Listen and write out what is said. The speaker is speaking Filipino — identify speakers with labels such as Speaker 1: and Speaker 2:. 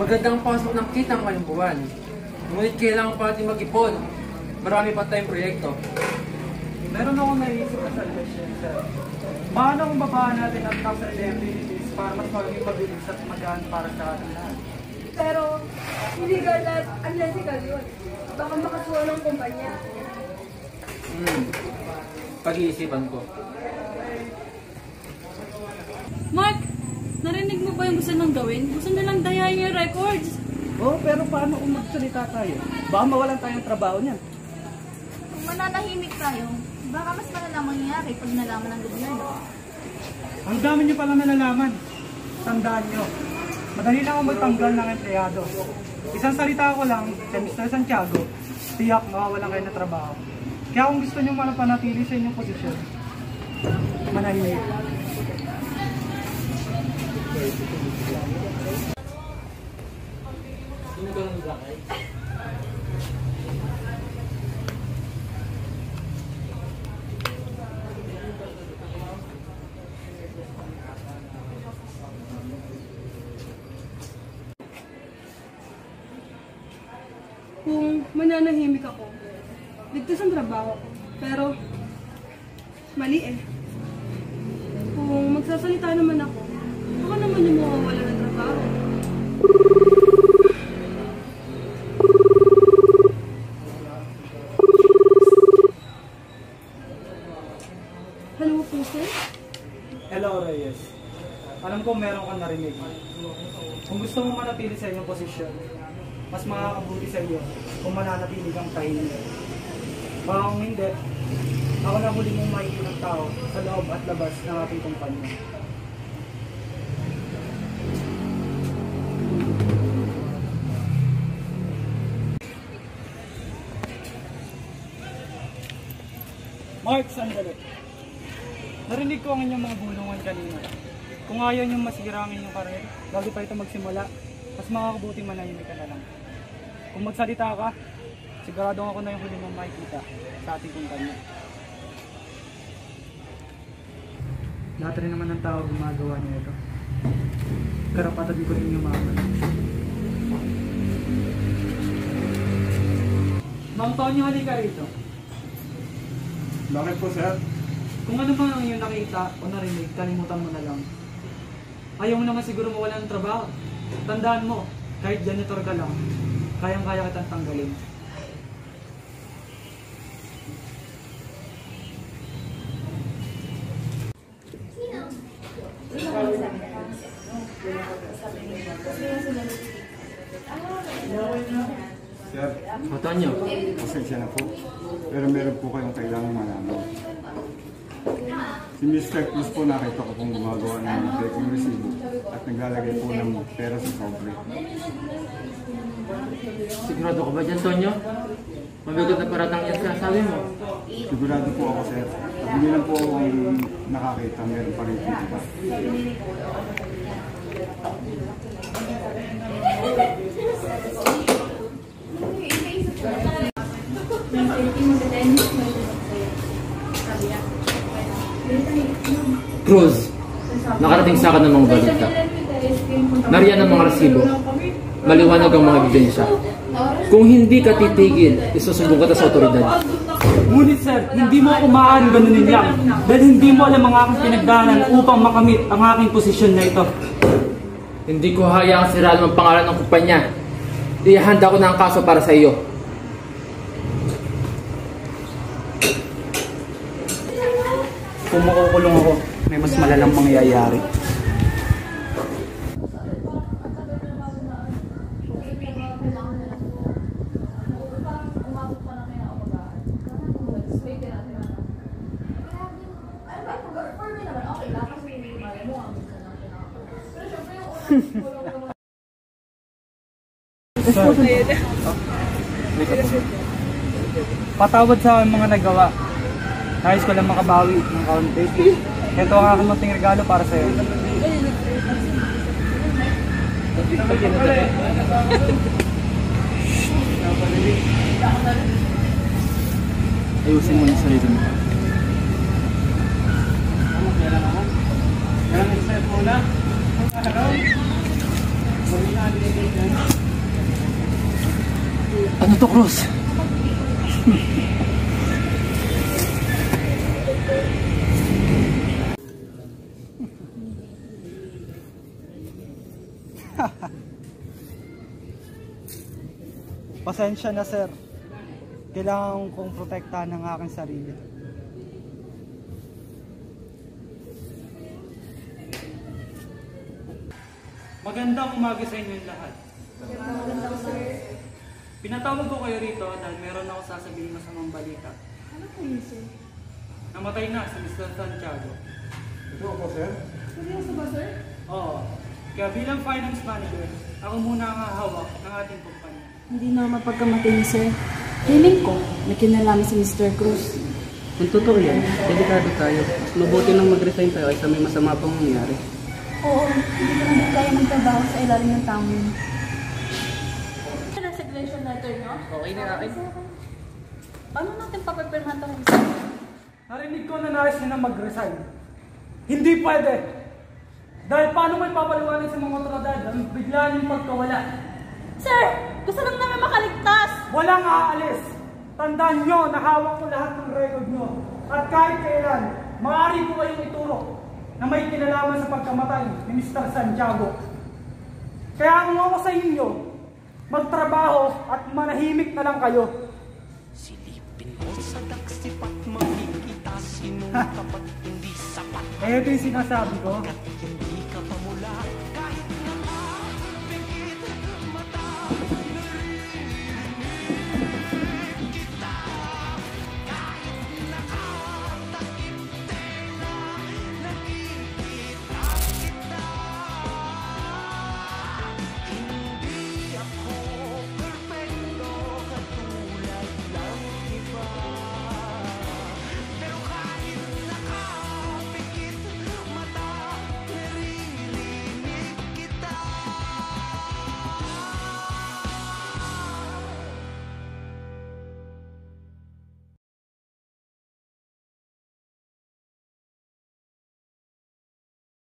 Speaker 1: Magandang pasok ng kita ngayong buwan. Ngunit kailangan pa natin mag-ipon. Marami pa tayong proyekto.
Speaker 2: Meron akong naisip na suggestion, sir. Paano kung babaan natin ang tax and liabilities para mas maging mabilis at magaan para sa ating lahat?
Speaker 3: Pero, illegal at unethical yun. Baka makasuha ng kumpanya.
Speaker 1: Pag-iisipan ko.
Speaker 4: Mark, narinig mo ba yung gusto nang gawin? Gusto nilang dayain yung records.
Speaker 2: Oo, pero paano kung magsalita tayo? Baka mawalan tayong trabaho niyan.
Speaker 5: Kung mananahimik tayo, baka mas malalang mangyayari pag nalaman ng gobyerno.
Speaker 2: Ang dami niyo pala nalalaman. Tandaan niyo, madali lang ako magtanggal ng empleyado. Isang salita ko lang, kay Mr. Santiago, tiyak mawawalan kayo ng trabaho. Kaya kung gusto niyo manapanatili sa inyong posisyon, manahimik.
Speaker 3: Kung mananahimik ako, ligtas ang trabaho ko. Pero, mali eh. Kung magsasalita naman ako, baka naman yung mawawala ng trabaho. Hello po, sir?
Speaker 2: Hello, Reyes. Alam ko meron kang narinig. Kung gusto mo manatili sa inyong posisyon, mas makakabuti sa iyo kung mananatili kang tahimik. Baka kung hindi, ako na huli mong makikita ng tao sa loob at labas ng ating kumpanya. Mark, sandali. Narinig ko ang inyong mga bulungan kanina. Kung ayaw niyong masira ang inyong karir, bago pa ito magsimula, mas makakabuti manahimik ka na lang. Kung magsalita ka, sigurado ako na yung huli mong makikita sa ating kumpanya. Lahat rin naman ng tao gumagawa niya ito. Karapatan ko rin yung mga Ma'am Tonyo, halika rito.
Speaker 6: Bakit po, sir?
Speaker 2: Kung ano man ang iyong nakita o narinig, kalimutan mo na lang. Ayaw mo naman siguro mawala ng trabaho. Tandaan mo, kahit janitor ka lang, kayang-kaya kitang tanggalin.
Speaker 6: Sir,
Speaker 1: Tonyo,
Speaker 6: pasensya na po. Pero meron po kayong kailangan malaman. Si Mr. Cruz po nakita ko pong gumagawa ng taking resibo at naglalagay po ng pera sa sobre.
Speaker 1: sigurado ka ba dyan, Tonyo? Mabigat na paratang yan sa sabi mo.
Speaker 6: Sigurado po ako, sir. At hindi lang po ako ang nakakita, meron pa rin po iba.
Speaker 1: Cruz, nakarating sa akin ng mga balita. Nariyan ang mga resibo. Maliwanag ang mga ebidensya. Kung hindi ka titigil, isusumbong kita sa otoridad.
Speaker 2: Ngunit sir, hindi mo ako maaaring ganunin lang dahil hindi mo alam ang aking pinagdaanan upang makamit ang aking posisyon na ito.
Speaker 1: Hindi ko hayaang siraan ang pangalan ng kumpanya. Ihanda ko na ang kaso para sa iyo.
Speaker 2: Kung makukulong ako, may mas malalang mangyayari. Patawad sa aking mga nagawa. Nais ko lang makabawi ng kaunti. Ito ang aking munting regalo para sa iyo. Ayusin mo yung sarili mo.
Speaker 1: Ano to, Cruz?
Speaker 2: Pasensya na, sir. Kailangan kong protektahan ng aking sarili. Magandang umaga sa inyong lahat.
Speaker 3: Magandang sir.
Speaker 2: Pinatawag ko kayo rito dahil meron ako sasabihin masamang balita.
Speaker 3: Ano po yun, sir?
Speaker 2: Namatay na si Mr. Santiago.
Speaker 6: Ito po, sir.
Speaker 3: Seryoso ba, sir?
Speaker 2: Oo. Kaya bilang finance manager, ako muna ang hahawak ng ating kumpanya.
Speaker 4: Hindi naman pagkamatay ni sir. Feeling ko, may kinalaman si Mr. Cruz.
Speaker 7: Kung totoo yan, delikado tayo. Mas mabuti nang mag-resign tayo kaysa may masama pang mangyari.
Speaker 5: Oo, hindi ko naman kaya magtrabaho sa ilalim ng tamo. Sa resignation letter nyo?
Speaker 7: Okay na akin.
Speaker 5: Paano natin papapirmahan ito ng isa?
Speaker 2: Narinig ko na nais nila mag-resign. Hindi pwede! Dahil paano may papaliwanag sa mga otoridad ang biglaan yung pagkawala?
Speaker 5: Sir, gusto lang namin makaligtas!
Speaker 2: Walang aalis! Tandaan nyo na hawak ko lahat ng record nyo. At kahit kailan, maaari ko kayong ituro na may kinalaman sa pagkamatay ni Mr. Santiago. Kaya kung ako sa inyo, magtrabaho at manahimik na lang kayo.
Speaker 8: Silipin mo sa daksip at makikita sino tapat hindi sapat.
Speaker 2: Ito yung sinasabi ko.